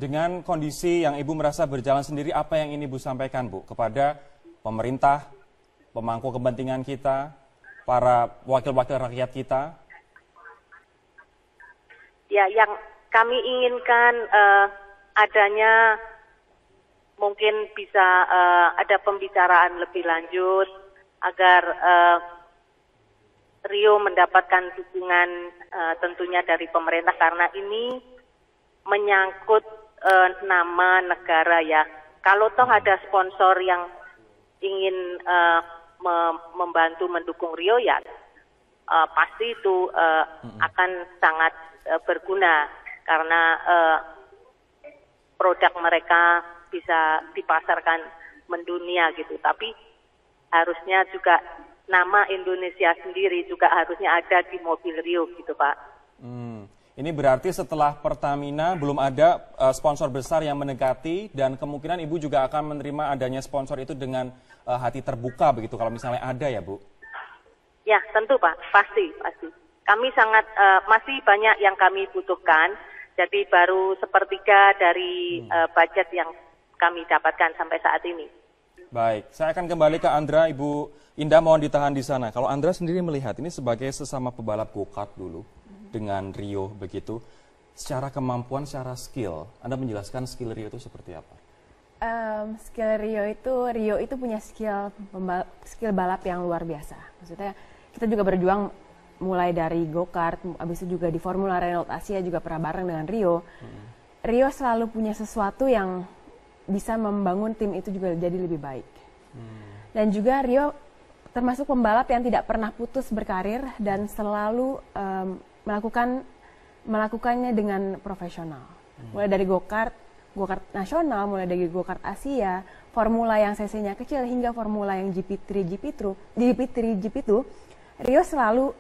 Dengan kondisi yang Ibu merasa berjalan sendiri, apa yang ingin Ibu sampaikan, Bu, kepada pemerintah, pemangku kepentingan kita, para wakil-wakil rakyat kita? Ya, yang kami inginkan adanya mungkin bisa ada pembicaraan lebih lanjut agar Rio mendapatkan dukungan tentunya dari pemerintah, karena ini menyangkut nama negara ya. Kalau toh ada sponsor yang ingin membantu mendukung Rio ya pasti itu akan sangat berguna, karena produk mereka bisa dipasarkan mendunia gitu. Tapi harusnya juga nama Indonesia sendiri juga harusnya ada di mobil Rio gitu, Pak. Ini berarti setelah Pertamina belum ada sponsor besar yang mendekati, dan kemungkinan Ibu juga akan menerima adanya sponsor itu dengan hati terbuka begitu kalau misalnya ada ya, Bu? Ya, tentu Pak, pasti. Kami sangat masih banyak yang kami butuhkan, jadi baru sepertiga dari budget yang kami dapatkan sampai saat ini. Baik, saya akan kembali ke Andra. Ibu Indah mohon ditahan di sana. Kalau Andra sendiri melihat ini sebagai sesama pebalap go-kart dulu dengan Rio begitu, secara kemampuan, secara skill, Anda menjelaskan skill Rio itu seperti apa? Skill Rio itu punya skill balap yang luar biasa. Maksudnya kita juga berjuang mulai dari go-kart, habis itu juga di Formula Renault Asia juga pernah bareng dengan Rio. Rio selalu punya sesuatu yang bisa membangun tim itu juga jadi lebih baik. Dan juga Rio termasuk pembalap yang tidak pernah putus berkarir dan selalu melakukannya dengan profesional. Mulai dari go-kart nasional, mulai dari go-kart Asia, formula yang cc-nya kecil hingga formula yang GP3, GP2, Rio selalu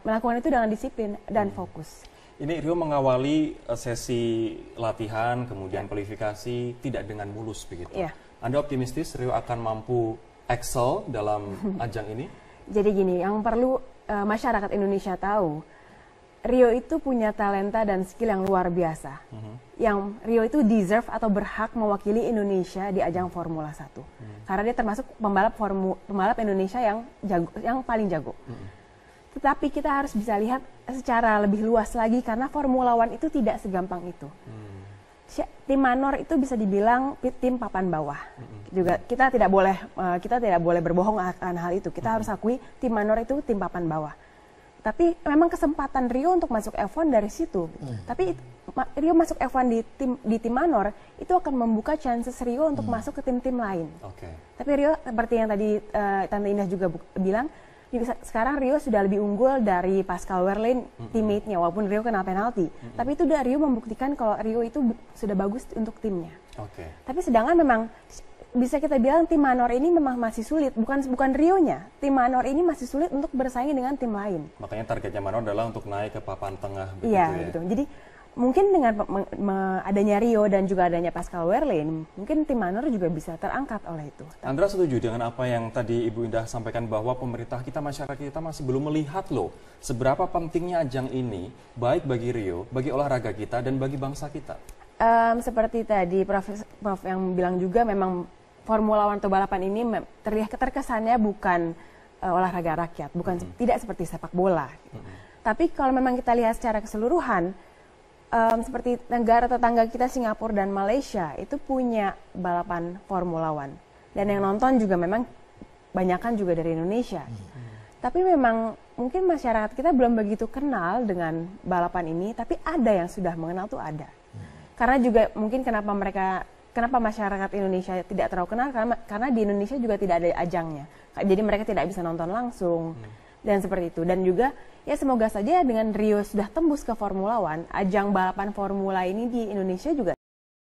melakukan itu dengan disiplin dan fokus. Ini Rio mengawali sesi latihan, kemudian kualifikasi tidak dengan mulus begitu. Yeah. Anda optimistis Rio akan mampu excel dalam ajang ini? Jadi gini, yang perlu masyarakat Indonesia tahu, Rio itu punya talenta dan skill yang luar biasa. Yang Rio itu deserve atau berhak mewakili Indonesia di ajang Formula 1. Karena dia termasuk pembalap Indonesia yang paling jago. Tetapi kita harus bisa lihat secara lebih luas lagi, karena Formula One itu tidak segampang itu. Tim manor itu bisa dibilang tim papan bawah. Juga kita tidak boleh berbohong akan hal itu. Kita harus akui tim manor itu tim papan bawah. Tapi memang kesempatan Rio untuk masuk F1 dari situ. Tapi Rio masuk F1 di tim manor itu akan membuka chances Rio untuk masuk ke tim-tim lain. Tapi Rio seperti yang tadi Tante Indah juga bilang, sekarang Rio sudah lebih unggul dari Pascal Wehrlein, teammate-nya, walaupun Rio kena penalti. Tapi itu Rio membuktikan kalau Rio itu sudah bagus untuk timnya. Tapi sedangkan memang bisa kita bilang tim manor ini memang masih sulit, bukan Rio-nya. Tim manor ini masih sulit untuk bersaing dengan tim lain. Makanya targetnya manor adalah untuk naik ke papan tengah begitu ya. Gitu. Jadi mungkin dengan adanya Rio dan juga adanya Pascal Wehrlein, mungkin tim manor juga bisa terangkat oleh itu. Andra setuju dengan apa yang tadi Ibu Indah sampaikan, bahwa pemerintah kita, masyarakat kita masih belum melihat loh seberapa pentingnya ajang ini, baik bagi Rio, bagi olahraga kita, dan bagi bangsa kita. Seperti tadi Prof yang bilang juga, memang Formula One atau balapan ini terkesannya bukan olahraga rakyat, tidak seperti sepak bola. Tapi kalau memang kita lihat secara keseluruhan, seperti negara tetangga kita Singapura dan Malaysia itu punya balapan Formula One, dan yang nonton juga memang banyakan juga dari Indonesia. Tapi memang mungkin masyarakat kita belum begitu kenal dengan balapan ini, tapi ada yang sudah mengenal tuh ada. Karena juga mungkin kenapa masyarakat Indonesia tidak terlalu kenal, karena di Indonesia juga tidak ada ajangnya. Jadi mereka tidak bisa nonton langsung. Dan seperti itu. Dan juga ya semoga saja dengan Rio sudah tembus ke Formula One, ajang balapan Formula ini di Indonesia juga